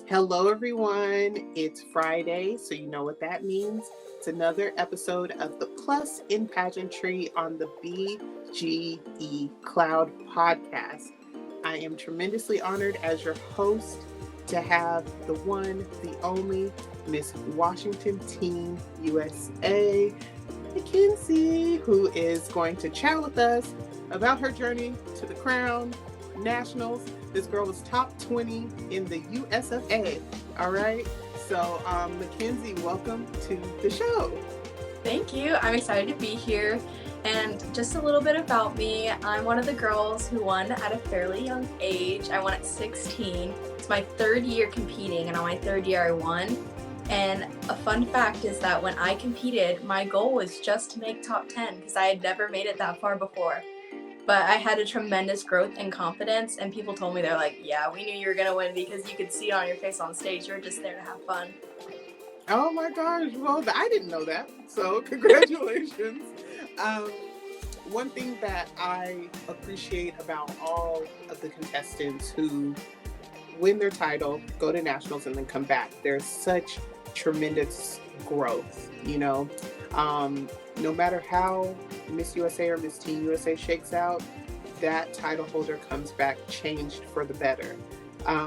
Hello, everyone. It's Friday, so you know what that means. It's another episode of the Plus in Pageantry on the BGE Cloud podcast. I am tremendously honored as your host to have the one, the only Miss Washington Team USA, Mackenzie, who is going to chat with us about her journey to the crown, nationals. This girl was top 20 in the USFA. All right. So, Mackenzie, welcome to the show. Thank you. I'm excited to be here. And just a little bit about me. I'm one of the girls who won at a fairly young age. I won at 16. It's my third year competing, and on my third year I won. And a fun fact is that when I competed, my goal was just to make top 10 because I had never made it that far before. But I had a tremendous growth and confidence, and people told me, they're like, yeah, we knew you were going to win because you could see it on your face on stage. You were just there to have fun. Oh my gosh. Well, I didn't know that. So congratulations. One thing that I appreciate about all of the contestants who win their title, go to nationals, and then come back, there's such tremendous growth, no matter how Miss USA or Miss Teen USA shakes out, that title holder comes back changed for the better.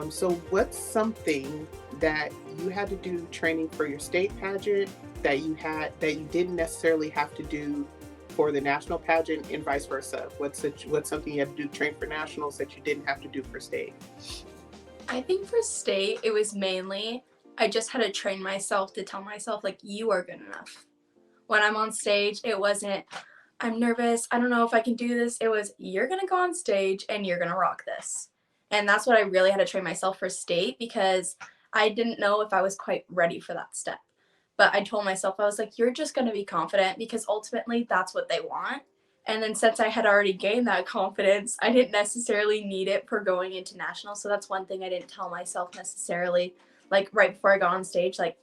So what's something that you had to do training for your state pageant that you didn't necessarily have to do for the national pageant, and vice versa? What's something you had to do train for nationals that you didn't have to do for state? I think for state, it was mainly, I just had to train myself to tell myself, like, you are good enough. When I'm on stage, it wasn't, I'm nervous, I don't know if I can do this. It was, you're going to go on stage and you're going to rock this. And that's what I really had to train myself for state, because I didn't know if I was quite ready for that step. But I told myself, I was like, you're just going to be confident, because ultimately that's what they want. And then since I had already gained that confidence, I didn't necessarily need it for going into nationals. So that's one thing I didn't tell myself necessarily, like right before I got on stage, like,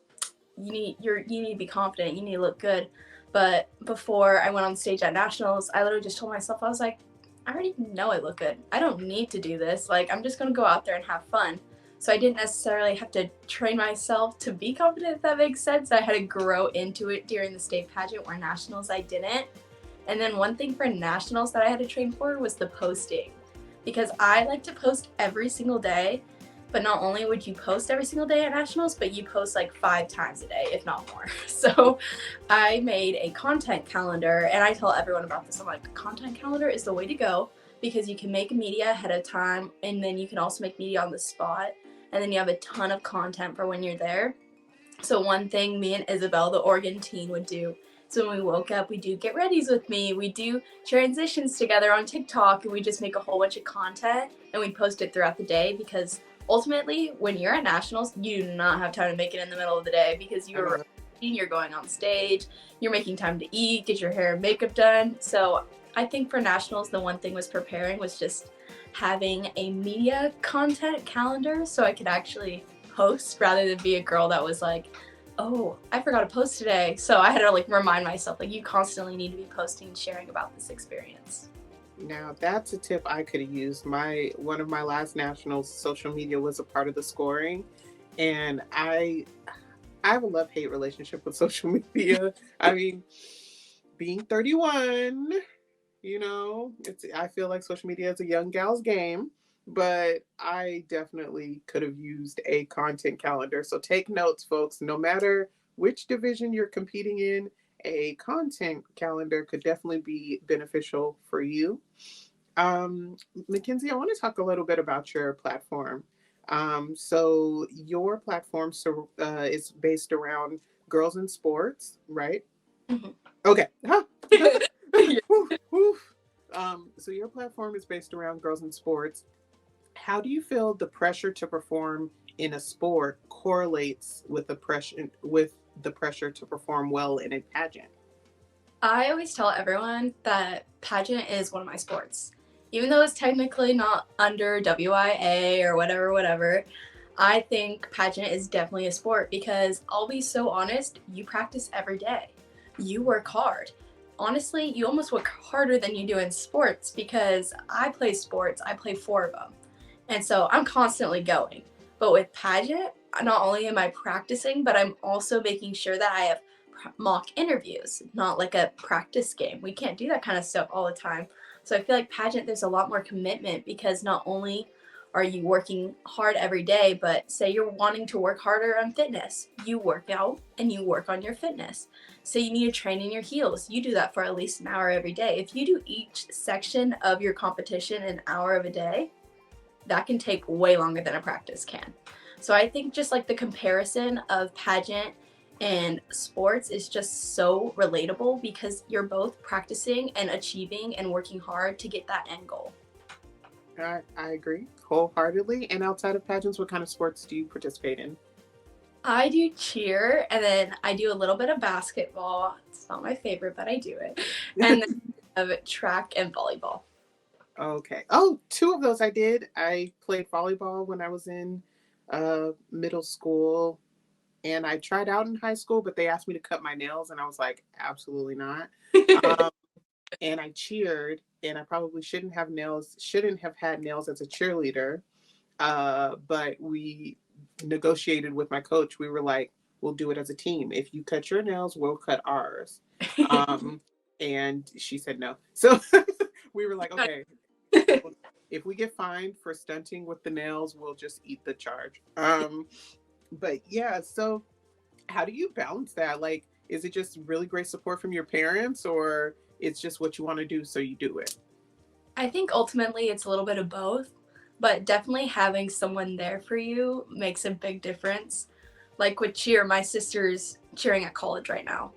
you need to be confident, you need to look good. But before I went on stage at nationals, I literally just told myself, I was like, I already know I look good. I don't need to do this. Like, I'm just going to go out there and have fun. So I didn't necessarily have to train myself to be confident, if that makes sense. I had to grow into it during the state pageant, where nationals I didn't. And then one thing for nationals that I had to train for was the posting, because I like to post every single day. But not only would you post every single day at nationals, but you post like 5 times a day, if not more. So I made a content calendar, and I tell everyone about this. I'm like, content calendar is the way to go, because you can make media ahead of time, and then you can also make media on the spot. And then you have a ton of content for when you're there. So one thing me and Isabel, the Oregon teen, would do, so when we woke up, we do get readies with me, we do transitions together on TikTok, and we just make a whole bunch of content and we post it throughout the day, because ultimately when you're at nationals, you do not have time to make it in the middle of the day, because you're going on stage, you're making time to eat, get your hair and makeup done. So I think for nationals, the one thing was preparing was just having a media content calendar so I could actually post, rather than be a girl that was like, oh, I forgot to post today. So I had to remind myself, you constantly need to be posting and sharing about this experience. Now that's a tip I could have used. One of my last nationals, social media was a part of the scoring, and I have a love-hate relationship with social media. I mean, being 31, I feel like social media is a young gal's game, but I definitely could have used a content calendar. So take notes, folks. No matter which division you're competing in, a content calendar could definitely be beneficial for you. Mackenzie, I want to talk a little bit about your platform. So your platform is based around girls in sports, right? Mm-hmm. Okay. So your platform is based around girls in sports. How do you feel the pressure to perform in a sport correlates with the pressure to perform well in a pageant? I always tell everyone that pageant is one of my sports. Even though it's technically not under WIA or whatever, I think pageant is definitely a sport, because I'll be so honest, you practice every day. You work hard. Honestly, you almost work harder than you do in sports, because I play sports, I play 4 of them. And so I'm constantly going. But with pageant, not only am I practicing, but I'm also making sure that I have mock interviews, not like a practice game. We can't do that kind of stuff all the time. So I feel like pageant, there's a lot more commitment because not only are you working hard every day, but say you're wanting to work harder on fitness, you work out and you work on your fitness. So you need to train in your heels. You do that for at least an hour every day. If you do each section of your competition an hour of a day, that can take way longer than a practice can. So I think just like the comparison of pageant and sports is just so relatable because you're both practicing and achieving and working hard to get that end goal. I agree wholeheartedly. And outside of pageants, what kind of sports do you participate in? I do cheer and then I do a little bit of basketball. It's not my favorite, but I do it. And then of track and volleyball. Okay. Oh, two of those I did. I played volleyball when I was in middle school, and I tried out in high school, but they asked me to cut my nails, and I was like, absolutely not. Um, and I cheered, and I probably shouldn't have had nails as a cheerleader. But we negotiated with my coach. We were like, we'll do it as a team. If you cut your nails, we'll cut ours. Um, and she said no. So we were like, okay, if we get fined for stunting with the nails, we'll just eat the charge. But yeah, so how do you balance that? Like, is it just really great support from your parents, or it's just what you want to do, so you do it? I think ultimately it's a little bit of both, but definitely having someone there for you makes a big difference. Like with cheer, my sister's cheering at college right now,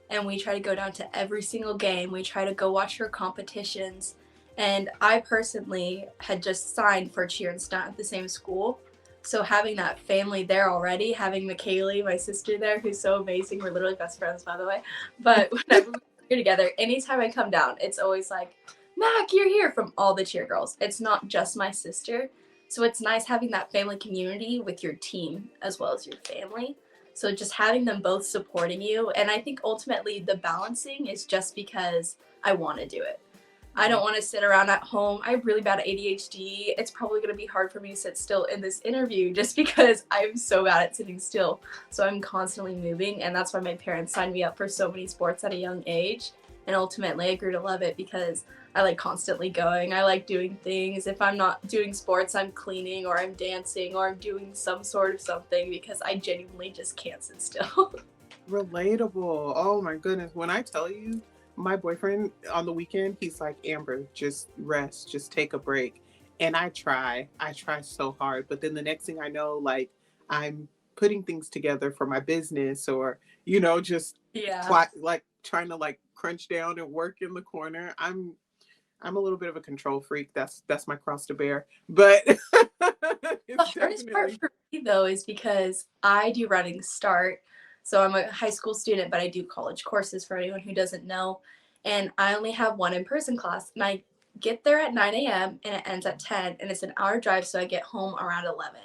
and we try to go down to every single game. We try to go watch her competitions. And I personally had just signed for cheer and stunt at the same school. So having that family there already, having McKaylee, my sister there, who's so amazing. We're literally best friends, by the way. But whenever we're together, anytime I come down, it's always like, Mac, you're here from all the cheer girls. It's not just my sister. So it's nice having that family community with your team as well as your family. So just having them both supporting you. And I think ultimately the balancing is just because I want to do it. I don't want to sit around at home. I have really bad ADHD. It's probably going to be hard for me to sit still in this interview just because I'm so bad at sitting still. So I'm constantly moving, and that's why my parents signed me up for so many sports at a young age. And ultimately, I grew to love it because I like constantly going. I like doing things. If I'm not doing sports, I'm cleaning or I'm dancing or I'm doing some sort of something because I genuinely just can't sit still. Relatable. Oh my goodness. When I tell you, my boyfriend on the weekend, he's like, Amber, just rest, just take a break. And I try so hard. But then the next thing I know, like, I'm putting things together for my business, or, just Yeah. like trying to like crunch down and work in the corner. I'm a little bit of a control freak. That's my cross to bear. But The it's hardest part definitely for me though is because I do running start. So I'm a high school student, but I do college courses for anyone who doesn't know. And I only have one in-person class. And I get there at 9 a.m. and it ends at 10. And it's an hour drive, so I get home around 11.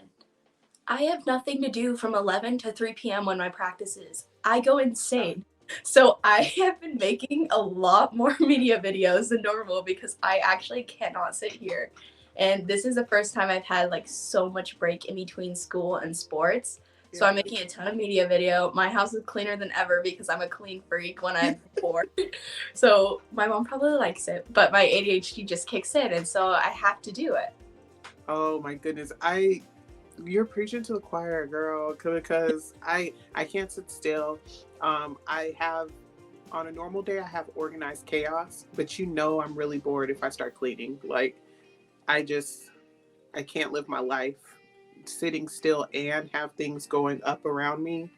I have nothing to do from 11 to 3 p.m. when my practice is. I go insane. So I have been making a lot more media videos than normal because I actually cannot sit here. And this is the first time I've had like so much break in between school and sports. So I'm making a ton of media video. My house is cleaner than ever because I'm a clean freak when I'm bored. So my mom probably likes it, but my ADHD just kicks in, and so I have to do it. Oh my goodness. You're preaching to the choir, girl, because I can't sit still. I have On a normal day I have organized chaos, but I'm really bored if I start cleaning. Like, I just I can't live my life sitting still and have things going up around me.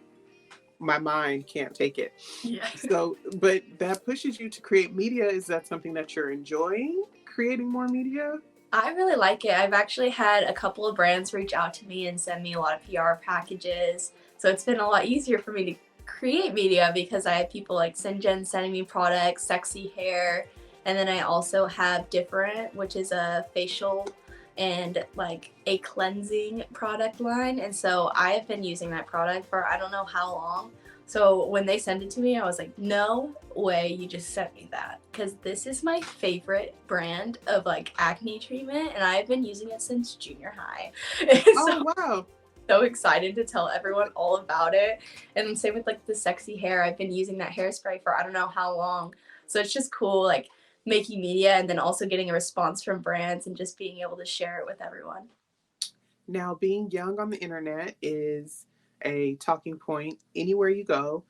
My mind can't take it. Yeah. So, but that pushes you to create media. Is that something that you're enjoying, creating more media? I really like it. I've actually had a couple of brands reach out to me and send me a lot of PR packages. So it's been a lot easier for me to create media because I have people like Sinjin sending me products, Sexy Hair, and then I also have Different, which is a facial and like a cleansing product line. And so I have been using that product for I don't know how long. So when they sent it to me, I was like, no way you just sent me that. Because this is my favorite brand of like acne treatment, and I've been using it since junior high. Oh So wow. so excited to tell everyone all about it. And same with like the sexy hair. I've been using that hairspray for I don't know how long. So it's just cool like making media and then also getting a response from brands and just being able to share it with everyone. Now, being young on the internet is a talking point anywhere you go.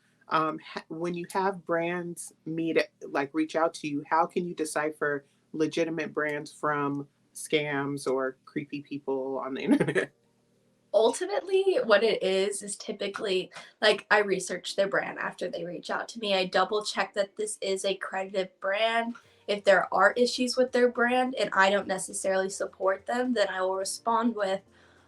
When you have brands reach out to you, how can you decipher legitimate brands from scams or creepy people on the internet? Ultimately, what it is typically like I research their brand after they reach out to me. I double check that this is a credited brand. If there are issues with their brand and I don't necessarily support them, then I will respond with,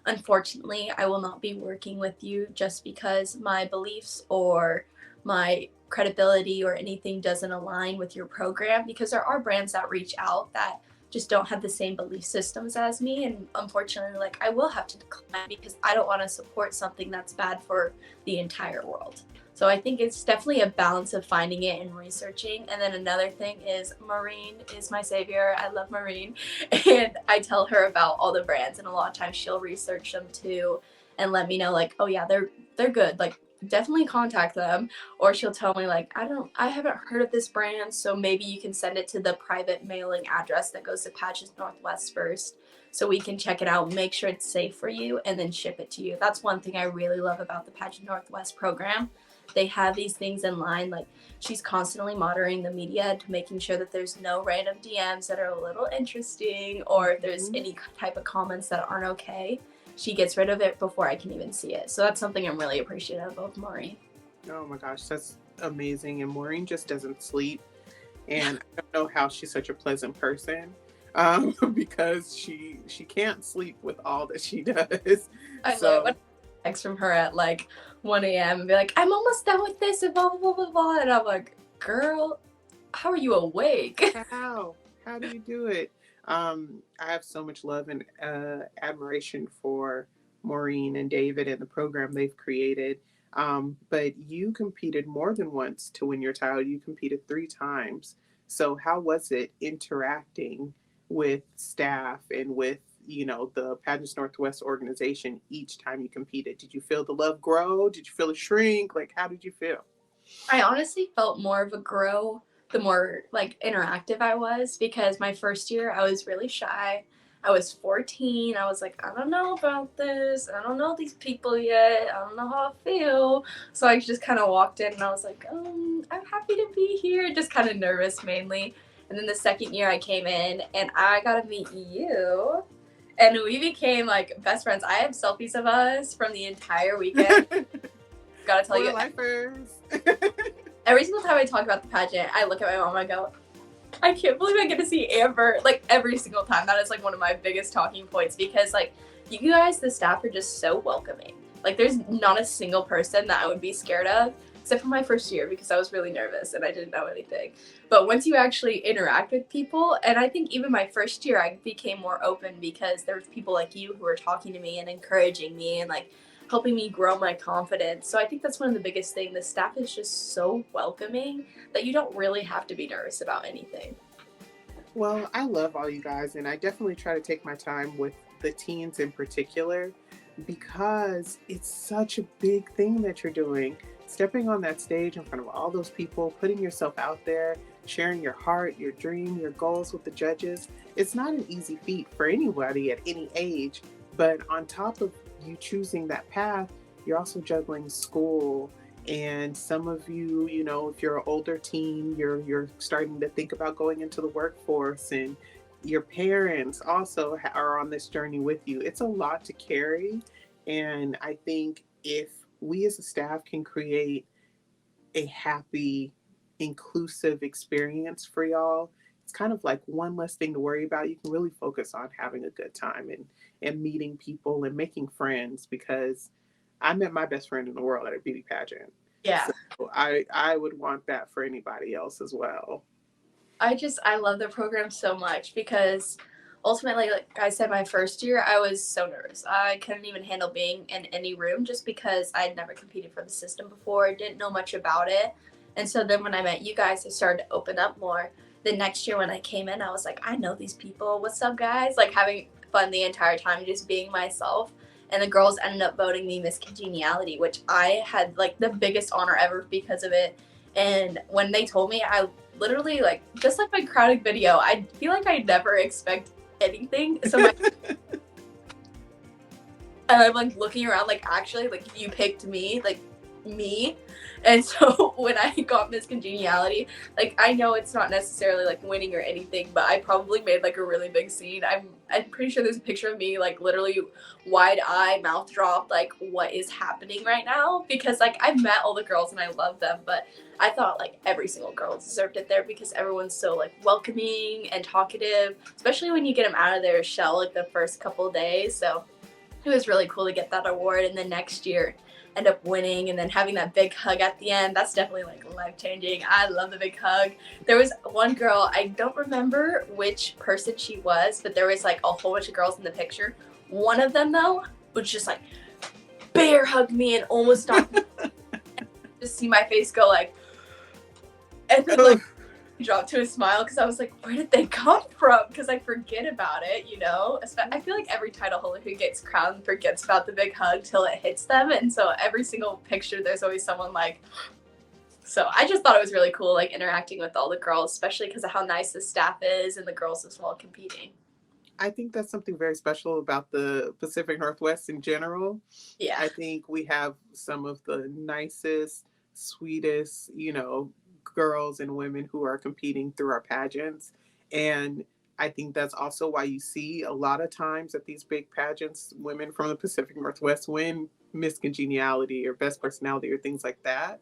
unfortunately, I will not be working with you just because my beliefs or my credibility or anything doesn't align with your program, because there are brands that reach out that just don't have the same belief systems as me, and unfortunately like I will have to decline because I don't want to support something that's bad for the entire world. So I think it's definitely a balance of finding it and researching. And then another thing is Maureen is my savior. I love Maureen. And I tell her about all the brands, and a lot of times she'll research them too and let me know like, oh yeah, they're good. Like definitely contact them. Or she'll tell me like, I haven't heard of this brand, so maybe you can send it to the private mailing address that goes to Patches Northwest first, so we can check it out, make sure it's safe for you, and then ship it to you. That's one thing I really love about the Pageant Northwest program. They have these things in line, like she's constantly monitoring the media to making sure that there's no random DMs that are a little interesting, or if there's any type of comments that aren't okay, she gets rid of it before I can even see it. So that's something I'm really appreciative of Maureen. Oh my gosh, that's amazing. And Maureen just doesn't sleep. And I don't know how she's such a pleasant person, because she can't sleep with all that she does. I love it. Text from her at like 1 a.m. and be like, I'm almost done with this and blah, blah, blah, blah, blah. And I'm like, girl, how are you awake? How do you do it? I have so much love and admiration for Maureen and David and the program they've created. But you competed more than once to win your title. You competed 3 times. So how was it interacting with staff and with the Pageants Northwest organization each time you competed? Did you feel the love grow? Did you feel it shrink? Like, how did you feel? I honestly felt more of a grow the more like interactive I was, because my first year I was really shy. I was 14. I was like, I don't know about this. I don't know these people yet. I don't know how I feel. So I just kind of walked in and I was like, I'm happy to be here. Just kind of nervous mainly. And then the second year I came in and I got to meet you. And we became like best friends. I have selfies of us from the entire weekend. Gotta tell you, lifers. Every single time I talk about the pageant, I look at my mom and I go, I can't believe I get to see Amber. Like every single time. That is like one of my biggest talking points, because like you guys, the staff are just so welcoming. Like there's not a single person that I would be scared of, except for my first year because I was really nervous and I didn't know anything. But once you actually interact with people, and I think even my first year I became more open because there was people like you who were talking to me and encouraging me and like helping me grow my confidence. So I think that's one of the biggest things. The staff is just so welcoming that you don't really have to be nervous about anything. Well, I love all you guys, and I definitely try to take my time with the teens in particular, because it's such a big thing that you're doing. Stepping on that stage in front of all those people, putting yourself out there, sharing your heart, your dream, your goals with the judges. It's not an easy feat for anybody at any age, but on top of you choosing that path, you're also juggling school. And some of you, if you're an older teen, you're starting to think about going into the workforce, and your parents also are on this journey with you. It's a lot to carry. And I think if we as a staff can create a happy, inclusive experience for y'all, it's kind of like one less thing to worry about. You can really focus on having a good time and meeting people and making friends, because I met my best friend in the world at a beauty pageant. Yeah. So I would want that for anybody else as well. I love the program so much because ultimately, like I said, my first year, I was so nervous. I couldn't even handle being in any room just because I'd never competed for the system before. Didn't know much about it. And so then when I met you guys, I started to open up more. The next year when I came in, I was like, I know these people. What's up, guys? Like having fun the entire time, just being myself. and the girls ended up voting me Miss Congeniality, which I had like the biggest honor ever because of it. And when they told me, I literally, like, just like my crowded video, I feel like I never expect anything. So and I'm like looking around, like, actually, like, you picked me, like, me. And so when I got Miss Congeniality, like, I know it's not necessarily like winning or anything, but I probably made like a really big scene. I'm pretty sure there's a picture of me like literally wide eye, mouth dropped, like, what is happening right now? Because like I've met all the girls and I love them, but I thought like every single girl deserved it there because everyone's so like welcoming and talkative, especially when you get them out of their shell like the first couple days. So it was really cool to get that award, and then next year end up winning and then having that big hug at the end. That's definitely like life changing. I love the big hug. There was one girl, I don't remember which person she was, but there was like a whole bunch of girls in the picture. One of them though was just like bear hugged me and almost stopped me. Just see my face go like, and then like dropped to a smile because I was like, where did they come from? Because I forget about it, you know? I feel like every title holder who gets crowned forgets about the big hug till it hits them. And so every single picture, there's always someone like, so I just thought it was really cool, like interacting with all the girls, especially because of how nice the staff is and the girls as well competing. I think that's something very special about the Pacific Northwest in general. Yeah. I think we have some of the nicest, sweetest, girls and women who are competing through our pageants. And I think that's also why you see a lot of times at these big pageants, women from the Pacific Northwest win Miss Congeniality or Best Personality or things like that.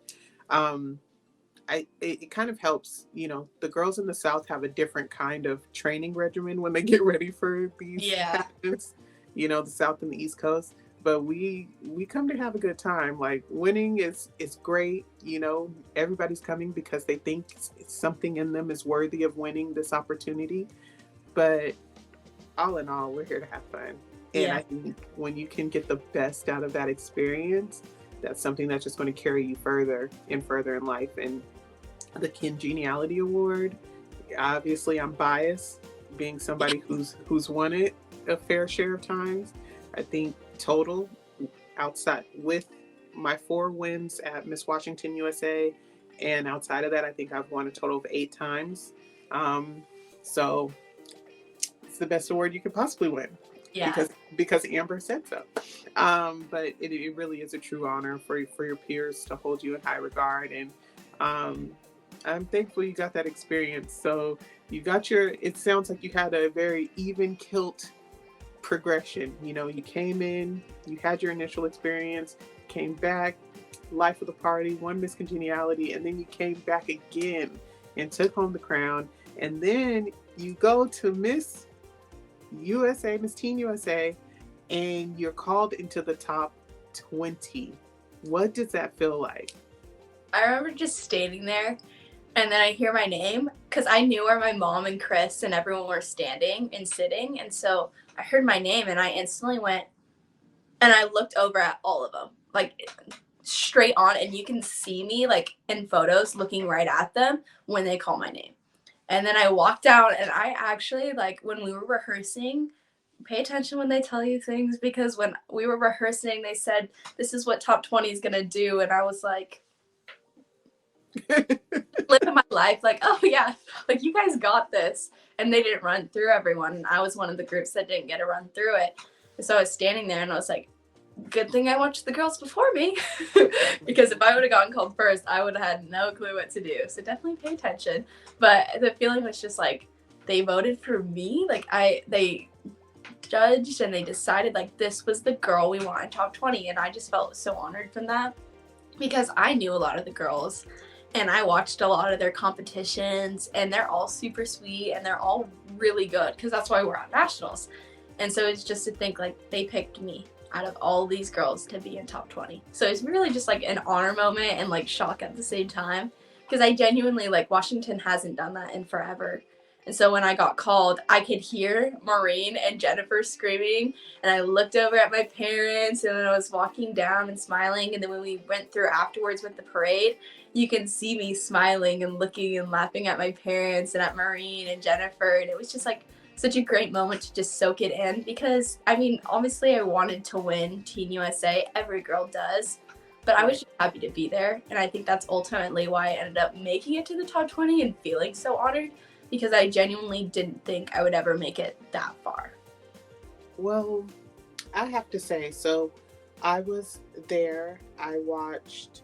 It kind of helps, the girls in the South have a different kind of training regimen when they get ready for these pageants, the South and the East Coast. But we come to have a good time. Like, winning is great. Everybody's coming because they think something in them is worthy of winning this opportunity. But all in all, we're here to have fun. And I think when you can get the best out of that experience, that's something that's just going to carry you further and further in life. And the Congeniality Award, obviously I'm biased, being somebody who's won it a fair share of times. I think total, outside with my 4 wins at Miss Washington USA, and outside of that, I think I've won a total of 8 times. So it's the best award you could possibly win. Yeah. Because Amber said so. But it really is a true honor for your peers to hold you in high regard. And I'm thankful you got that experience. So you got it sounds like you had a very even kilt progression. You came in, you had your initial experience, came back, life of the party, won Miss Congeniality, and then you came back again and took home the crown. And then you go to Miss USA, Miss Teen USA, and you're called into the top 20. What does that feel like? I remember just standing there, and then I hear my name because I knew where my mom and Chris and everyone were standing and sitting. And so I heard my name and I instantly went, and I looked over at all of them, like straight on. And you can see me like in photos looking right at them when they call my name. And then I walked out, and I actually, like, when we were rehearsing, pay attention when they tell you things, because when we were rehearsing, they said, this is what top 20 is going to do. And I was like, living my life, like, oh yeah, like, you guys got this. And they didn't run through everyone. And I was one of the groups that didn't get to run through it. And so I was standing there and I was like, good thing I watched the girls before me. Because if I would have gotten called first, I would have had no clue what to do. So definitely pay attention. But the feeling was just like, they voted for me. Like, they judged and they decided like this was the girl we want in top 20. And I just felt so honored from that because I knew a lot of the girls and I watched a lot of their competitions, and they're all super sweet and they're all really good because that's why we're at nationals. And so it's just to think like they picked me out of all these girls to be in top 20. So it's really just like an honor moment and like shock at the same time, because I genuinely, like, Washington hasn't done that in forever. And so when I got called, I could hear Maureen and Jennifer screaming, and I looked over at my parents, and then I was walking down and smiling. And then when we went through afterwards with the parade, you can see me smiling and looking and laughing at my parents and at Maureen and Jennifer. And it was just like such a great moment to just soak it in because, I mean, obviously I wanted to win Teen USA. Every girl does. But I was just happy to be there. And I think that's ultimately why I ended up making it to the top 20 and feeling so honored because I genuinely didn't think I would ever make it that far. Well, I have to say, so I was there. I watched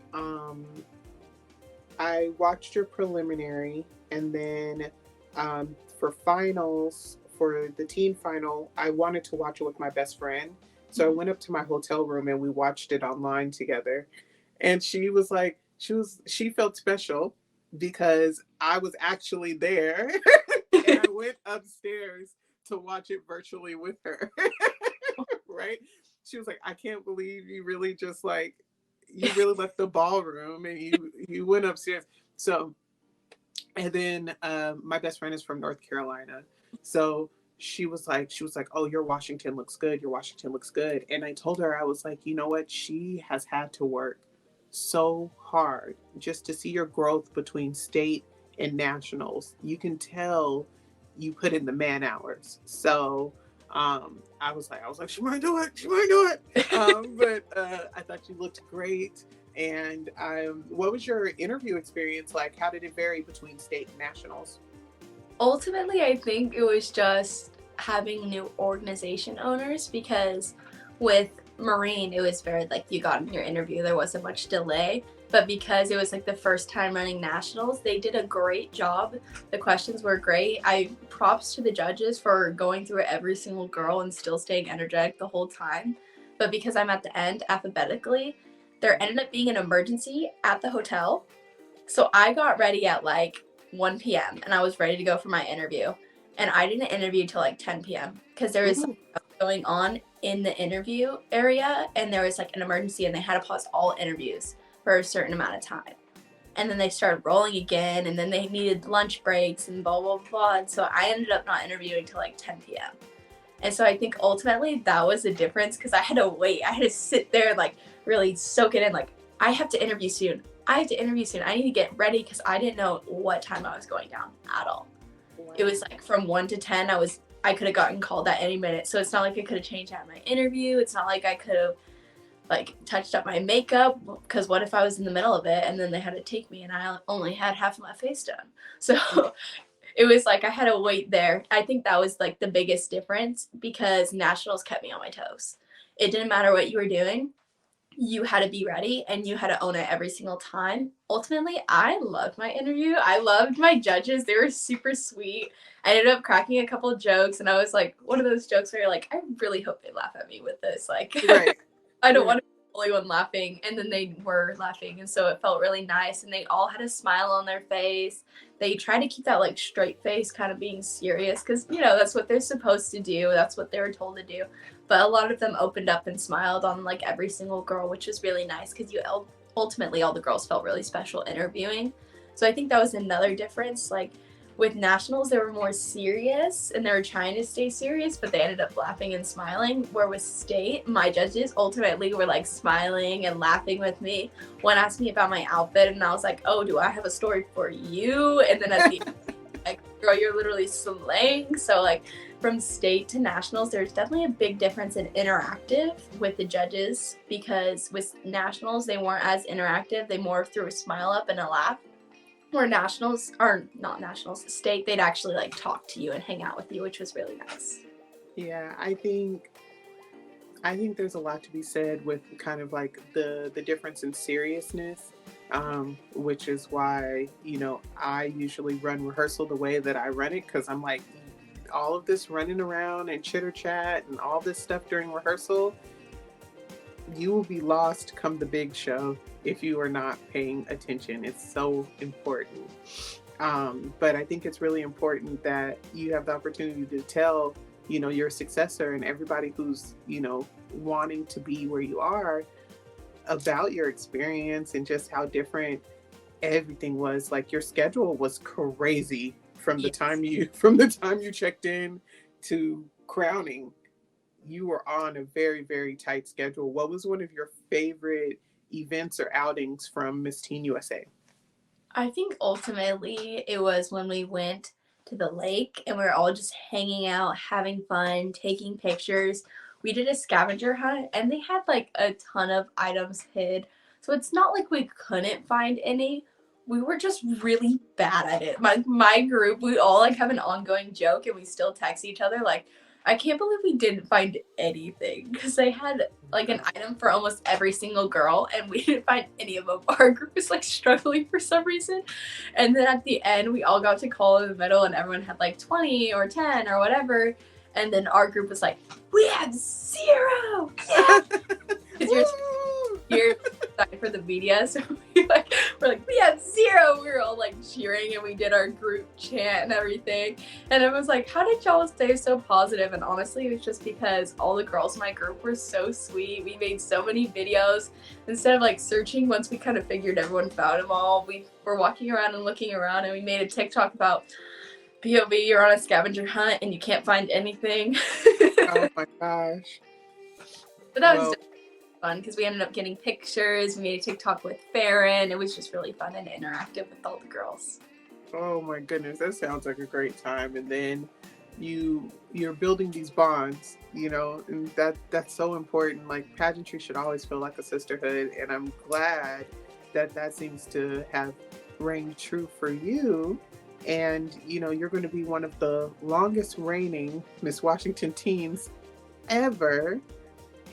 your preliminary, and then for finals, for the teen final, I wanted to watch it with my best friend. So I went up to my hotel room and we watched it online together. And she was like, she felt special because I was actually there, and I went upstairs to watch it virtually with her. Right? She was like, I can't believe you really just like you really left the ballroom and you went upstairs. So, and then my best friend is from North Carolina, so she was like, oh, your Washington looks good. Your Washington looks good. And I told her, I was like, you know what? She has had to work so hard just to see your growth between state and nationals. You can tell you put in the man hours. So I was like, she might do it. She might do it. But I thought you looked great. And what was your interview experience like? How did it vary between state and nationals? Ultimately, I think it was just having new organization owners because with Marine, it was very like you got in your interview, there wasn't much delay. But because it was like the first time running nationals, they did a great job. The questions were great. I props to the judges for going through every single girl and still staying energetic the whole time. But because I'm at the end alphabetically, there ended up being an emergency at the hotel. So I got ready at like 1 p.m. and I was ready to go for my interview. And I didn't interview till like 10 p.m. because there was Ooh. something going on in the interview area and there was like an emergency and they had to pause all interviews for a certain amount of time. And then they started rolling again and then they needed lunch breaks and blah, blah, blah. And so I ended up not interviewing till like 10 p.m. And so I think ultimately that was the difference because I had to wait. I had to sit there and like really soak it in. Like, I have to interview soon. I have to interview soon. I need to get ready because I didn't know what time I was going down at all. Wow. It was like from 1 to 10, I could have gotten called at any minute. So it's not like I could have changed out my interview. It's not like I could have like touched up my makeup because what if I was in the middle of it and then they had to take me and I only had half of my face done. So it was like I had to wait there. I think that was like the biggest difference because nationals kept me on my toes. It didn't matter what you were doing. You had to be ready and you had to own it every single time. Ultimately, I loved my interview. I loved my judges. They were super sweet. I ended up cracking a couple of jokes and I was like, one of those jokes where you're like, I really hope they laugh at me with this. Like, Right. I don't Right. want to be the only one laughing. And then they were laughing. And so it felt really nice. And they all had a smile on their face. They tried to keep that like straight face, kind of being serious because, you know, that's what they're supposed to do. That's what they were told to do. But a lot of them opened up and smiled on like every single girl, which was really nice because you ultimately all the girls felt really special interviewing. So I think that was another difference. Like with nationals, they were more serious and they were trying to stay serious, but they ended up laughing and smiling. Where with state, my judges ultimately were like smiling and laughing with me. One asked me about my outfit, and I was like, "Oh, do I have a story for you?" And then at the end, like, "Girl, you're literally slaying." So like from state to nationals, there's definitely a big difference in interactive with the judges because with nationals, they weren't as interactive. They more threw a smile up and a laugh. Or nationals, or not nationals, state, they'd actually like talk to you and hang out with you, which was really nice. Yeah, I think there's a lot to be said with kind of like the difference in seriousness, which is why I usually run rehearsal the way that I run it because I'm like all of this running around and chitter chat and all this stuff during rehearsal, you will be lost come the big show if you are not paying attention. It's so important. But I think it's really important that you have the opportunity to tell, your successor and everybody who's, wanting to be where you are about your experience and just how different everything was. Like your schedule was crazy from the Yes. time you checked in to crowning. You were on a very, very tight schedule. What was one of your favorite events or outings from Miss Teen USA? I think ultimately it was when we went to the lake, and we were all just hanging out, having fun, taking pictures. We did a scavenger hunt, and they had like a ton of items hid. So it's not like we couldn't find any. We were just really bad at it. My group, we all like have an ongoing joke, and we still text each other like, I can't believe we didn't find anything, because they had like an item for almost every single girl, and we didn't find any of them. Our group was like struggling for some reason. And then at the end, we all got to call in the middle, and everyone had like 20 or 10 or whatever. And then our group was like, we have 0. Yeah. Because you're excited for the media. So we're like, we have 0. We were all like cheering, and we did our group chant and everything. And it was like, how did y'all stay so positive? And honestly, it was just because all the girls in my group were so sweet. We made so many videos. Instead of like searching, once we kind of figured everyone found them all, we were walking around and looking around, and we made a TikTok about POV, you're on a scavenger hunt and you can't find anything. Oh my gosh. But that was fun because we ended up getting pictures. We made a TikTok with Farron. It was just really fun and interactive with all the girls. Oh my goodness, that sounds like a great time. And then you're building these bonds, and that's so important. Like, pageantry should always feel like a sisterhood, and I'm glad that seems to have rang true for you. And you're going to be one of the longest reigning Miss Washington teens ever.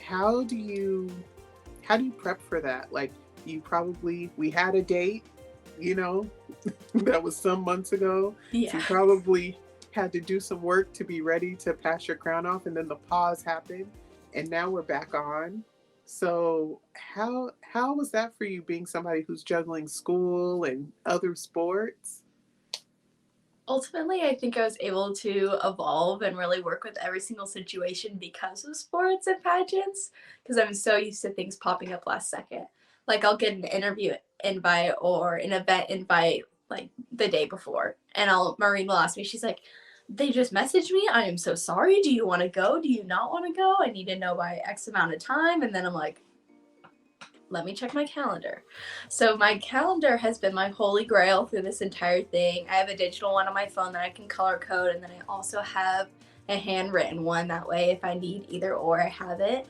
How do you prep for that? Like, we had a date, that was some months ago. Yeah. So you probably had to do some work to be ready to pass your crown off, and then the pause happened, and now we're back on. So how was that for you, being somebody who's juggling school and other sports? Ultimately, I think I was able to evolve and really work with every single situation because of sports and pageants, because I'm so used to things popping up last second. Like, I'll get an interview invite or an event invite like the day before, and Maureen will ask me, she's like, they just messaged me, I am so sorry, do you want to go, do you not want to go, I need to know by X amount of time. And then I'm like, let me check my calendar. So my calendar has been my holy grail through this entire thing. I have a digital one on my phone that I can color code, and then I also have a handwritten one. That way, if I need either or, I have it.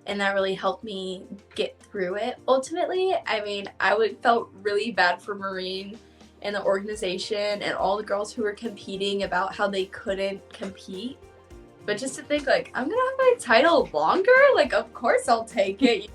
And that really helped me get through it. Ultimately, I mean, felt really bad for Maureen and the organization and all the girls who were competing about how they couldn't compete. But just to think, like, I'm gonna have my title longer? Like, of course I'll take it,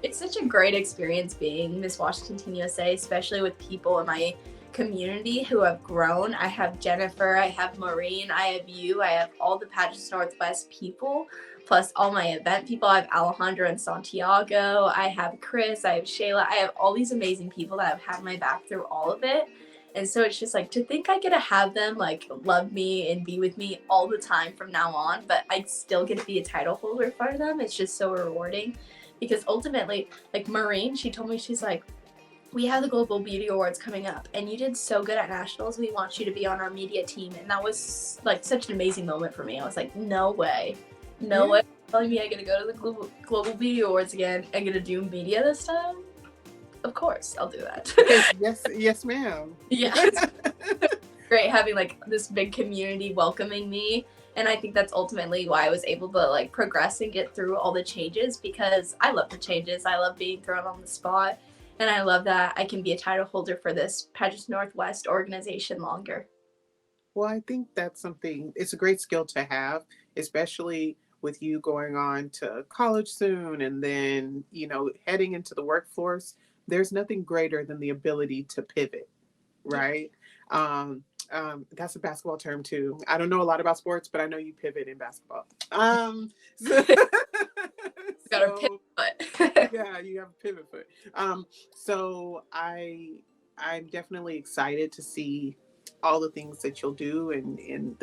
It's such a great experience being Miss Washington Teen USA, especially with people in my community who have grown. I have Jennifer, I have Maureen, I have you, I have all the Pageants Northwest people, plus all my event people. I have Alejandra and Santiago, I have Chris, I have Shayla, I have all these amazing people that have had my back through all of it. And so it's just like, to think I get to have them like love me and be with me all the time from now on, but I still get to be a title holder for them. It's just so rewarding. Because ultimately, like Maureen, she told me, she's like, we have the Global Beauty Awards coming up, and you did so good at Nationals. We want you to be on our media team. And that was like such an amazing moment for me. I was like, no way. No way. Telling me I get to go to the Global Beauty Awards again and get to do media this time? Of course, I'll do that. Yes, ma'am. Yeah. Great having like this big community welcoming me. And I think that's ultimately why I was able to like progress and get through all the changes, because I love the changes. I love being thrown on the spot. And I love that I can be a title holder for this Pageants Northwest organization longer. Well, I think that's it's a great skill to have, especially with you going on to college soon and then, heading into the workforce. There's nothing greater than the ability to pivot, right? Yeah. That's a basketball term too. I don't know a lot about sports, but I know you pivot in basketball. Got a pivot foot. Yeah, you have a pivot foot. So I'm definitely excited to see all the things that you'll do and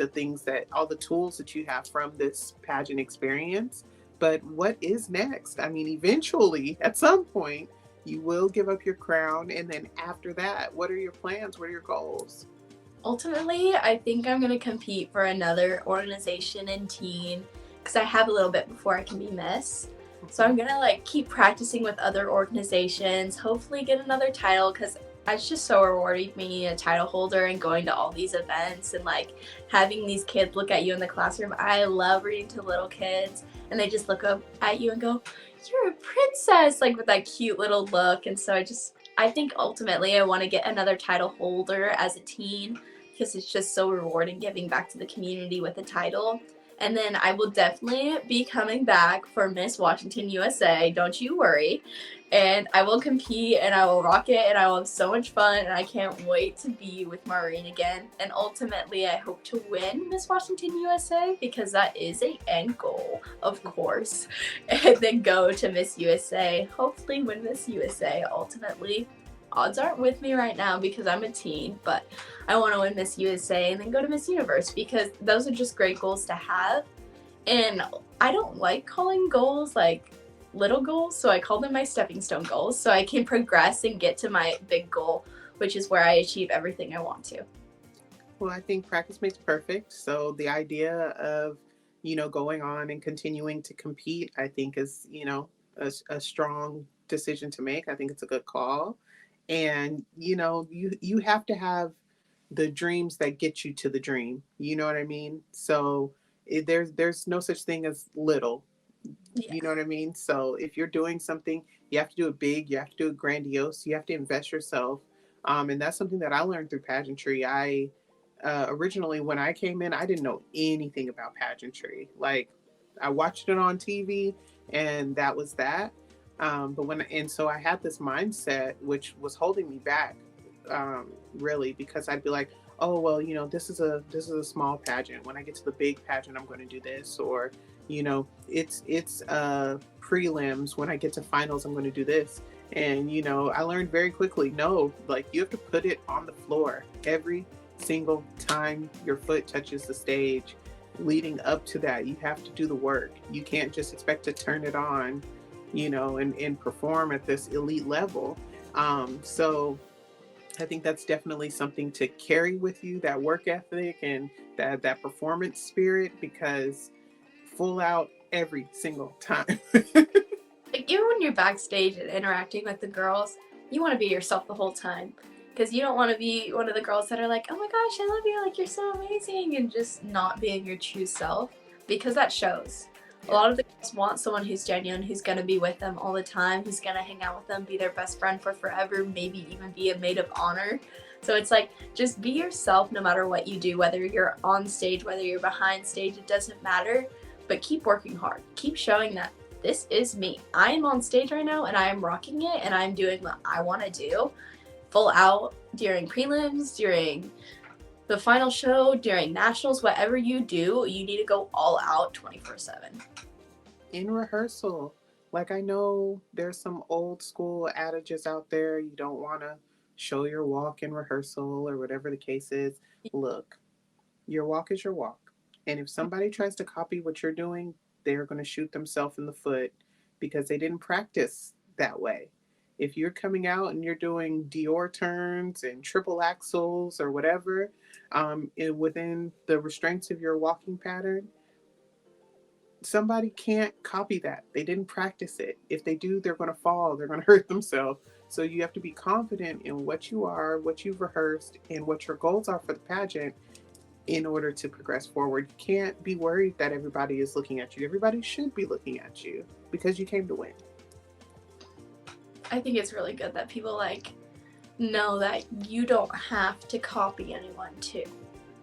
all the tools that you have from this pageant experience. But what is next? I mean, eventually, at some point, you will give up your crown. And then after that, what are your plans? What are your goals? Ultimately, I think I'm going to compete for another organization in teen, because I have a little bit before I can be Miss. So I'm going to like keep practicing with other organizations, hopefully get another title, because it's just so rewarding being a title holder and going to all these events and like having these kids look at you in the classroom. I love reading to little kids and they just look up at you and go, "You're a princess," like with that cute little look. And so I think ultimately I want to get another title holder as a teen because it's just so rewarding giving back to the community with a title. And then I will definitely be coming back for Miss Washington USA, don't you worry. And I will compete and I will rock it and I will have so much fun and I can't wait to be with Maureen again. And ultimately I hope to win Miss Washington USA because that is a end goal, of course. And then go to Miss USA, hopefully win Miss USA ultimately. Odds aren't with me right now because I'm a teen, but I want to win Miss USA and then go to Miss Universe because those are just great goals to have. And I don't like calling goals like little goals, so I call them my stepping stone goals so I can progress and get to my big goal, which is where I achieve everything I want to. Well, I think practice makes perfect. So the idea of, going on and continuing to compete, I think is, a strong decision to make. I think it's a good call. And, you have to have the dreams that get you to the dream. You know what I mean? So there's no such thing as little. Yeah. You know what I mean? So if you're doing something, you have to do it big. You have to do it grandiose. You have to invest yourself. And that's something that I learned through pageantry. I originally, when I came in, I didn't know anything about pageantry. Like, I watched it on TV, and that was that. And so I had this mindset which was holding me back, really, because I'd be like, oh well, this is a small pageant. When I get to the big pageant, I'm going to do this, or it's prelims. When I get to finals, I'm going to do this. And I learned very quickly, no, like, you have to put it on the floor every single time your foot touches the stage. Leading up to that, you have to do the work. You can't just expect to turn it on, and perform at this elite level. So I think that's definitely something to carry with you, that work ethic and that performance spirit, because full out every single time. Like, even when you're backstage and interacting with the girls, you want to be yourself the whole time. Because you don't want to be one of the girls that are like, "Oh my gosh, I love you, like, you're so amazing," and just not being your true self. Because that shows. A lot of the girls want someone who's genuine, who's going to be with them all the time, who's going to hang out with them, be their best friend for forever, maybe even be a maid of honor. So it's like, just be yourself no matter what you do, whether you're on stage, whether you're behind stage, it doesn't matter. But keep working hard. Keep showing that this is me. I am on stage right now and I am rocking it and I'm doing what I want to do full out during prelims, during the final show, during nationals, whatever you do, you need to go all out 24/7. In rehearsal, like, I know there's some old school adages out there. You don't want to show your walk in rehearsal or whatever the case is. Look, your walk is your walk. And if somebody tries to copy what you're doing, they're going to shoot themselves in the foot because they didn't practice that way. If you're coming out and you're doing Dior turns and triple axles or whatever, within the restraints of your walking pattern, somebody can't copy that. They didn't practice it. If they do, they're going to fall, they're going to hurt themselves. So you have to be confident in what you are, what you've rehearsed, and what your goals are for the pageant in order to progress forward. You can't be worried that everybody is looking at you. Everybody should be looking at you because you came to win. I think it's really good that people like know that you don't have to copy anyone too.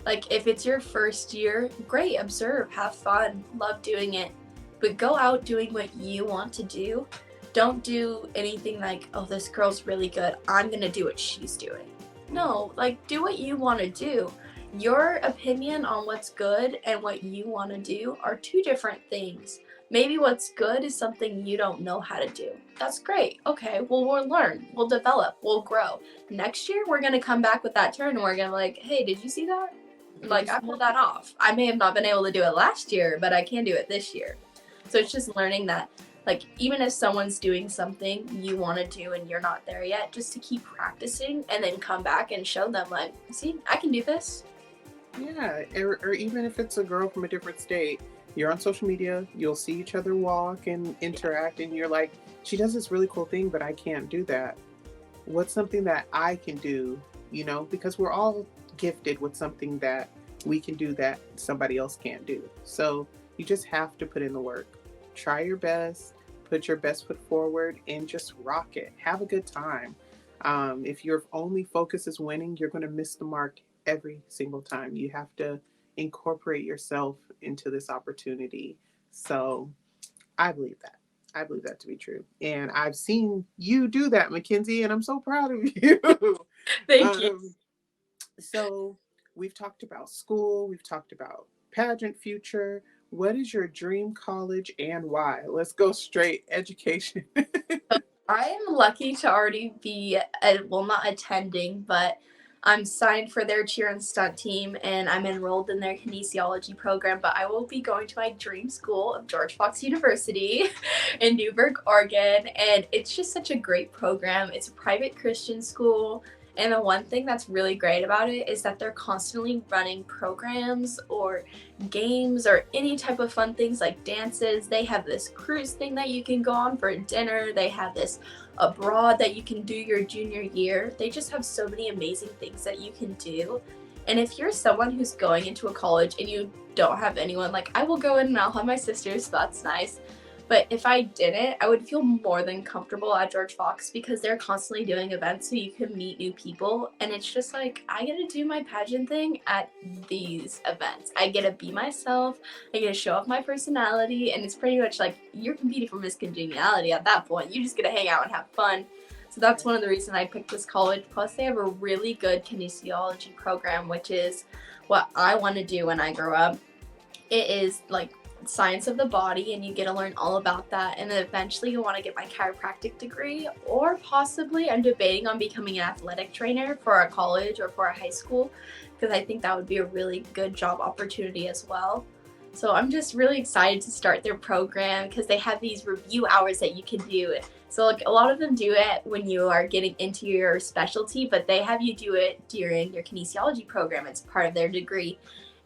Like, if it's your first year, great, observe, have fun, love doing it, but go out doing what you want to do. Don't do anything like, "Oh, this girl's really good, I'm gonna do what she's doing." No, like, do what you want to do. Your opinion on what's good and what you want to do are two different things. Maybe what's good is something you don't know how to do. That's great. Okay, well, we'll learn, we'll develop, we'll grow. Next year, we're going to come back with that turn and we're going to be like, "Hey, did you see that? Like, I pulled that off. I may have not been able to do it last year, but I can do it this year." So it's just learning that, like, even if someone's doing something you want to do and you're not there yet, just to keep practicing and then come back and show them, like, "See, I can do this." Yeah, or even if it's a girl from a different state, you're on social media, you'll see each other walk and interact, and you're like, she does this really cool thing, but I can't do that. What's something that I can do, because we're all gifted with something that we can do that somebody else can't do. So you just have to put in the work. Try your best, put your best foot forward, and just rock it. Have a good time. If your only focus is winning, you're going to miss the mark every single time. You have to incorporate yourself into this opportunity. So I believe that. I believe that to be true. And I've seen you do that, Mackenzie, and I'm so proud of you. Thank you. um, so we've talked about school, we've talked about pageant future. What is your dream college and why? Let's go straight education. I am lucky to already be, well, not attending, but I'm signed for their cheer and stunt team, and I'm enrolled in their kinesiology program. But I will be going to my dream school of George Fox University in Newburgh, Oregon, and it's just such a great program. It's a private Christian school. And the one thing that's really great about it is that they're constantly running programs or games or any type of fun things like dances. They have this cruise thing that you can go on for dinner. They have this abroad that you can do your junior year. They just have so many amazing things that you can do. And if you're someone who's going into a college and you don't have anyone, like I will go in and I'll have my sisters, so that's nice. But if I didn't, I would feel more than comfortable at George Fox because they're constantly doing events so you can meet new people. And it's just like, I get to do my pageant thing at these events. I get to be myself, I get to show off my personality, and it's pretty much like you're competing for Miss Congeniality at that point. You just get to hang out and have fun. So that's one of the reasons I picked this college. Plus, they have a really good kinesiology program, which is what I want to do when I grow up. It is like science of the body, and you get to learn all about that, and then eventually you want to get my chiropractic degree, or possibly I'm debating on becoming an athletic trainer for a college or for a high school, because I think that would be a really good job opportunity as well. So I'm just really excited to start their program because they have these review hours that you can do. So like a lot of them do it when you are getting into your specialty, but they have you do it during your kinesiology program. It's part of their degree.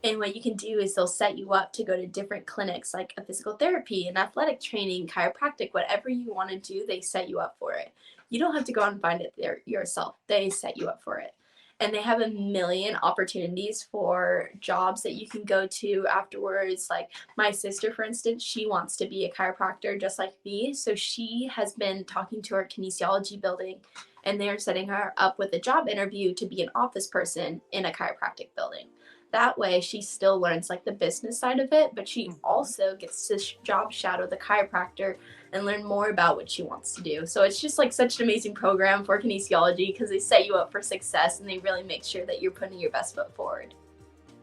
And what you can do is they'll set you up to go to different clinics like a physical therapy, an athletic training, chiropractic, whatever you want to do, they set you up for it. You don't have to go out and find it there yourself. They set you up for it. And they have a million opportunities for jobs that you can go to afterwards. Like my sister, for instance, she wants to be a chiropractor just like me. So she has been talking to her kinesiology building, and they're setting her up with a job interview to be an office person in a chiropractic building. That way she still learns like the business side of it, but she also gets to job shadow the chiropractor and learn more about what she wants to do. So it's just like such an amazing program for kinesiology because they set you up for success and they really make sure that you're putting your best foot forward.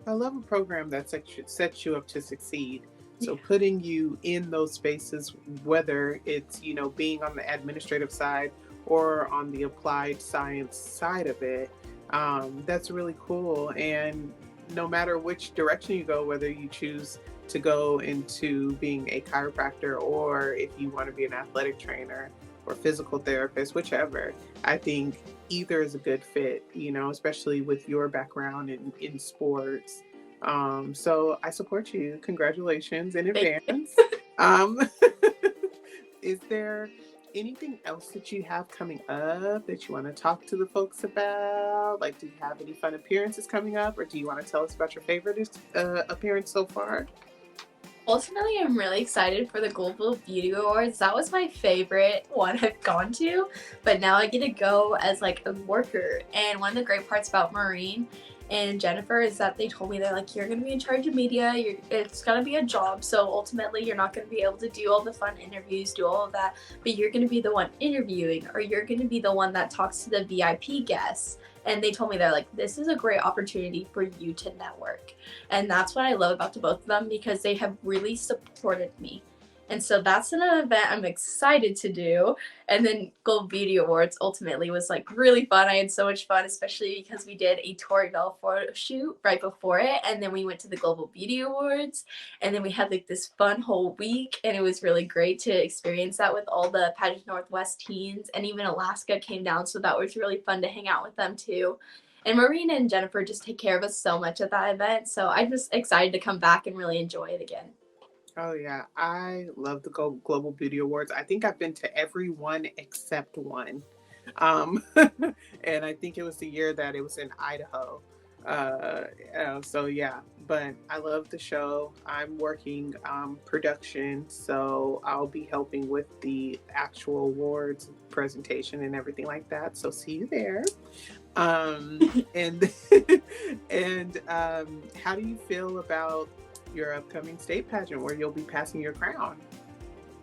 I love a program that sets you up to succeed. So putting you in those spaces, whether it's, being on the administrative side or on the applied science side of it, that's really cool. And no matter which direction you go, whether you choose to go into being a chiropractor or if you want to be an athletic trainer or physical therapist, whichever, I think either is a good fit, especially with your background in sports. So I support you. Congratulations in advance. Um, is there anything else that you have coming up that you want to talk to the folks about? Like, do you have any fun appearances coming up, or do you want to tell us about your favorite appearance so far? Ultimately, I'm really excited for the Global Beauty Awards. That was my favorite one I've gone to, but now I get to go as like a worker. And one of the great parts about Maureen and Jennifer is that they told me, they're like, you're going to be in charge of media. It's going to be a job. So ultimately, you're not going to be able to do all the fun interviews, do all of that, but you're going to be the one interviewing, or you're going to be the one that talks to the VIP guests. And they told me, they're like, this is a great opportunity for you to network. And that's what I love about the both of them, because they have really supported me. And so that's an event I'm excited to do. And then Gold Beauty Awards ultimately was like really fun. I had so much fun, especially because we did a Tori Bell photo shoot right before it. And then we went to the Global Beauty Awards. And then we had like this fun whole week. And it was really great to experience that with all the Pageant Northwest teens. And even Alaska came down. So that was really fun to hang out with them too. And Marina and Jennifer just take care of us so much at that event. So I'm just excited to come back and really enjoy it again. Oh yeah, I love the Global Beauty Awards. I think I've been to every one except one. And I think it was the year that it was in Idaho. So yeah, but I love the show. I'm working production, so I'll be helping with the actual awards presentation and everything like that. So see you there. And and how do you feel about your upcoming state pageant where you'll be passing your crown?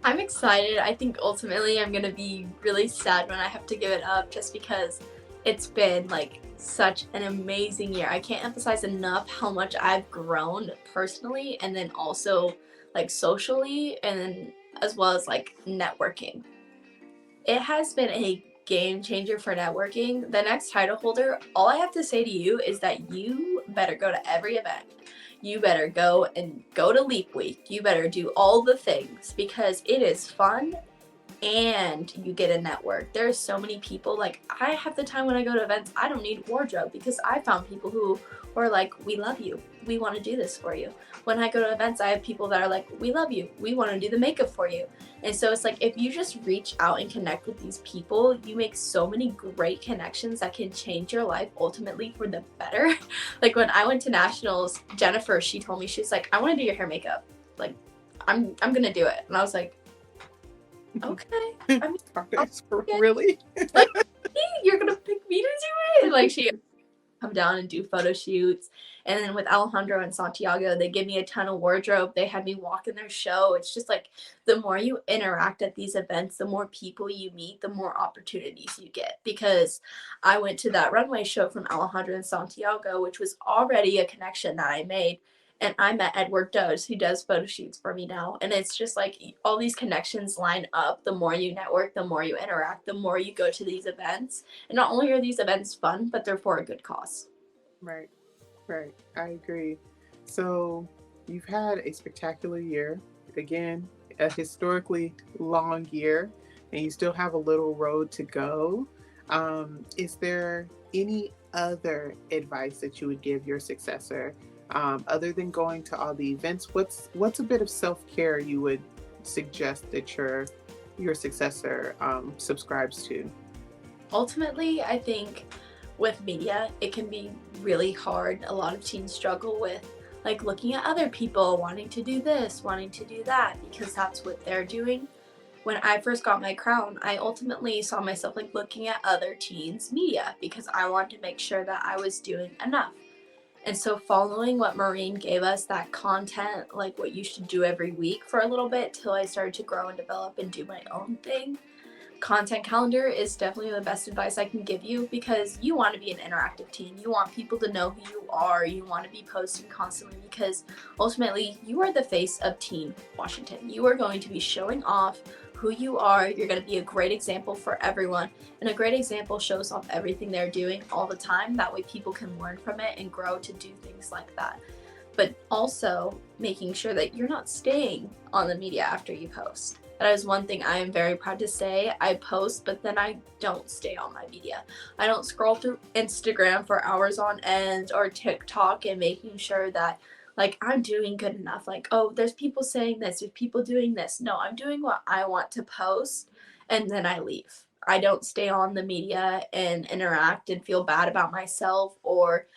I'm excited. I think ultimately I'm gonna be really sad when I have to give it up just because it's been like such an amazing year. I can't emphasize enough how much I've grown personally and then also like socially and then as well as like networking. It has been a game changer for networking. The next title holder, all I have to say to you is that you better go to every event. You better go to Leap Week. You better do all the things because it is fun and you get a network. There's so many people, like I have the time when I go to events, I don't need wardrobe because I found people who are like, we love you, we want to do this for you. When I go to events, I have people that are like, we love you, we want to do the makeup for you. And so it's like if you just reach out and connect with these people, you make so many great connections that can change your life ultimately for the better. Like when I went to nationals, Jennifer, she told me, she's like, I want to do your hair makeup, like I'm gonna do it. And I was like, okay. I mean, Really? like, you're gonna pick me to do it? Like, she come down and do photo shoots. And then with Alejandro and Santiago, they give me a ton of wardrobe. They had me walk in their show. It's just like the more you interact at these events, the more people you meet, the more opportunities you get. Because I went to that runway show from Alejandro and Santiago, which was already a connection that I made. And I met Edward Does, who does photo shoots for me now. And it's just like all these connections line up. The more you network, the more you interact, the more you go to these events. And not only are these events fun, but they're for a good cause. Right, right. I agree. So you've had a spectacular year. Again, a historically long year, and you still have a little road to go. Is there any other advice that you would give your successor, other than going to all the events? What's a bit of self care you would suggest that your successor subscribes to? Ultimately, I think with media, it can be really hard. A lot of teens struggle with like looking at other people wanting to do this, wanting to do that, because that's what they're doing. When I first got my crown, I ultimately saw myself like looking at other teens' media because I wanted to make sure that I was doing enough. And so following what Maureen gave us, that content, like what you should do every week for a little bit till I started to grow and develop and do my own thing, content calendar is definitely the best advice I can give you because you want to be an interactive teen. You want people to know who you are. You want to be posting constantly because ultimately you are the face of Teen Washington. You are going to be showing off who you are. You're going to be a great example for everyone. And a great example shows off everything they're doing all the time. That way people can learn from it and grow to do things like that. But also making sure that you're not staying on the media after you post. That is one thing I am very proud to say. I post, but then I don't stay on my media. I don't scroll through Instagram for hours on end or TikTok and making sure that like I'm doing good enough. Like, oh, there's people saying this, there's people doing this. No, I'm doing what I want to post and then I leave. I don't stay on the media and interact and feel bad about myself or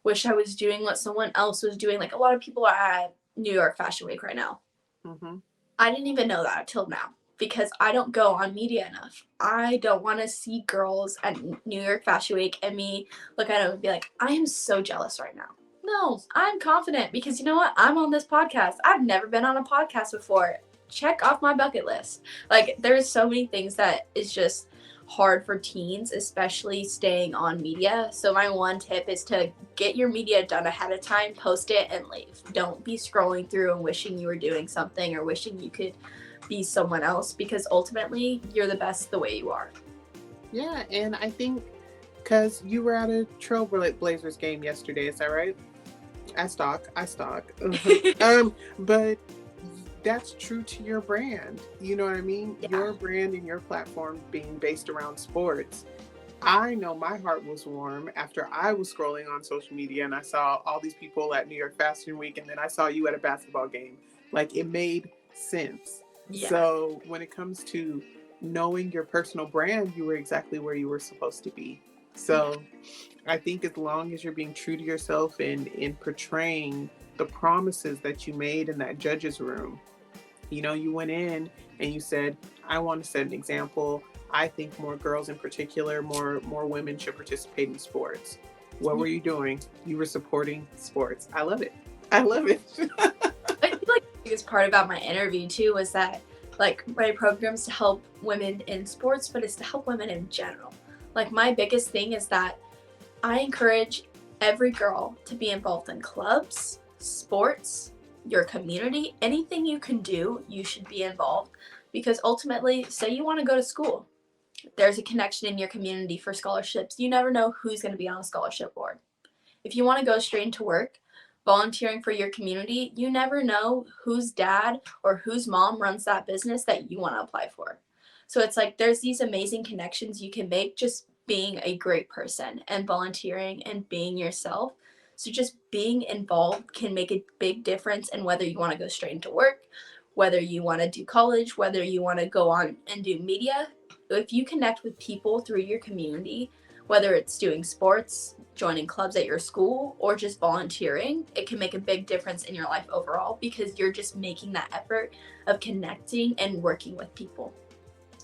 wish I was doing what someone else was doing. Like a lot of people are at New York Fashion Week right now. Mm-hmm. I didn't even know that till now because I don't go on media enough. I don't want to see girls at New York Fashion Week and me look at them and be like, I am so jealous right now. No, I'm confident because you know what? I'm on this podcast. I've never been on a podcast before. Check off my bucket list. Like, there's so many things that is just hard for teens, especially staying on media. So my one tip is to get your media done ahead of time, post it, and leave. Don't be scrolling through and wishing you were doing something or wishing you could be someone else because ultimately you're the best the way you are. Yeah, and I think because you were at a Trailblazers game yesterday, is that right? I stalk. But that's true to your brand. You know what I mean? Yeah. Your brand and your platform being based around sports. I know my heart was warm after I was scrolling on social media and I saw all these people at New York Fashion Week and then I saw you at a basketball game. Like it made sense. Yeah. So when it comes to knowing your personal brand, you were exactly where you were supposed to be. So I think as long as you're being true to yourself and in portraying the promises that you made in that judge's room, you know, you went in and you said, I want to set an example. I think more girls in particular, more women should participate in sports. What were you doing? You were supporting sports. I love it. I love it. I feel like the biggest part about my interview too was that like my program's to help women in sports, but it's to help women in general. Like my biggest thing is that I encourage every girl to be involved in clubs, sports, your community, anything you can do, you should be involved. Because ultimately, say you want to go to school, there's a connection in your community for scholarships. You never know who's going to be on a scholarship board. If you want to go straight into work, volunteering for your community, you never know whose dad or whose mom runs that business that you want to apply for. So it's like there's these amazing connections you can make just being a great person and volunteering and being yourself. So just being involved can make a big difference in whether you want to go straight into work, whether you want to do college, whether you want to go on and do media. If you connect with people through your community, whether it's doing sports, joining clubs at your school, or just volunteering, it can make a big difference in your life overall because you're just making that effort of connecting and working with people.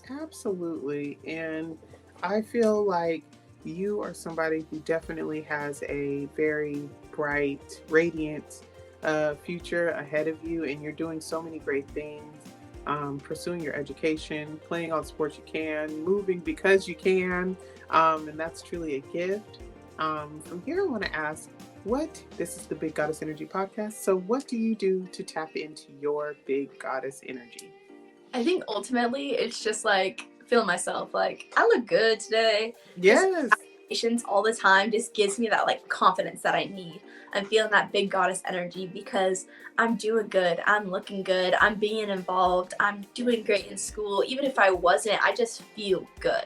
Absolutely. And I feel like you are somebody who definitely has a very bright, radiant future ahead of you, and you're doing so many great things. Pursuing your education, playing all the sports you can, moving because you can, and that's truly a gift. From here, I want to ask, this is the Big Goddess Energy podcast. So, what do you do to tap into your big goddess energy? I think ultimately it's just like feel myself like I look good today. Yes. Just all the time just gives me that like confidence that I need. I'm feeling that big goddess energy because I'm doing good, I'm looking good, I'm being involved, I'm doing great in school. Even if I wasn't, I just feel good.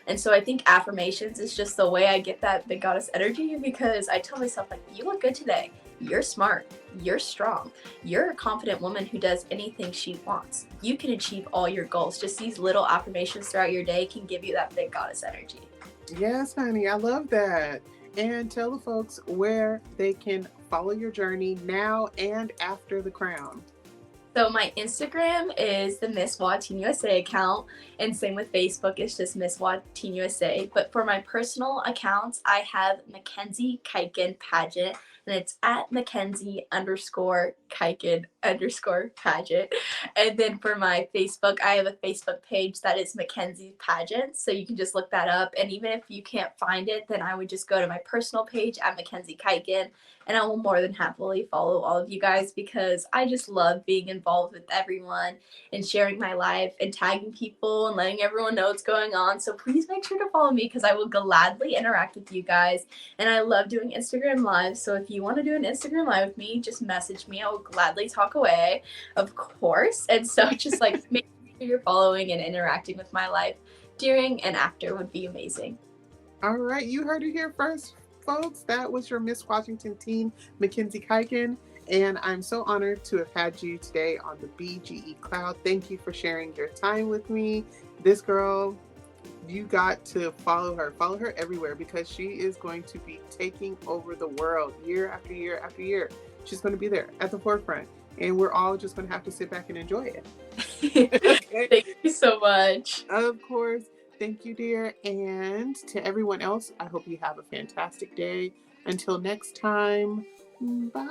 And so I think affirmations is just the way I get that big goddess energy because I tell myself like you look good today. You're smart, you're strong, you're a confident woman who does anything she wants. You can achieve all your goals. Just these little affirmations throughout your day can give you that big goddess energy. Yes, honey, I love that. And tell the folks where they can follow your journey now and after the crown. So my Instagram is the Miss Wa Teen USA account, and same with Facebook, it's just Miss Wa Teen USA. But for my personal accounts, I have Mackenzie Kuiken Pageant, and it's at Mackenzie_Kuiken_Pageant. And then for my Facebook, I have a Facebook page that is Mackenzie Pageant, so you can just look that up. And even if you can't find it, then I would just go to my personal page at Mackenzie Kuiken, and I will more than happily follow all of you guys because I just love being involved with everyone and sharing my life and tagging people and letting everyone know what's going on. So please make sure to follow me because I will gladly interact with you guys. And I love doing Instagram lives. So if you want to do an Instagram live with me, just message me. I will gladly talk away, of course. And so just like make sure you're following and interacting with my life during and after would be amazing. All right, you heard it here first, folks. That was your Miss Washington teen, Mackenzie Kuiken. And I'm so honored to have had you today on the BGE Cloud. Thank you for sharing your time with me. This girl, you got to follow her. Follow her everywhere because she is going to be taking over the world year after year after year. She's going to be there at the forefront. And we're all just going to have to sit back and enjoy it. Okay? Thank you so much. Of course. Thank you, dear. And to everyone else, I hope you have a fantastic day. Until next time, bye.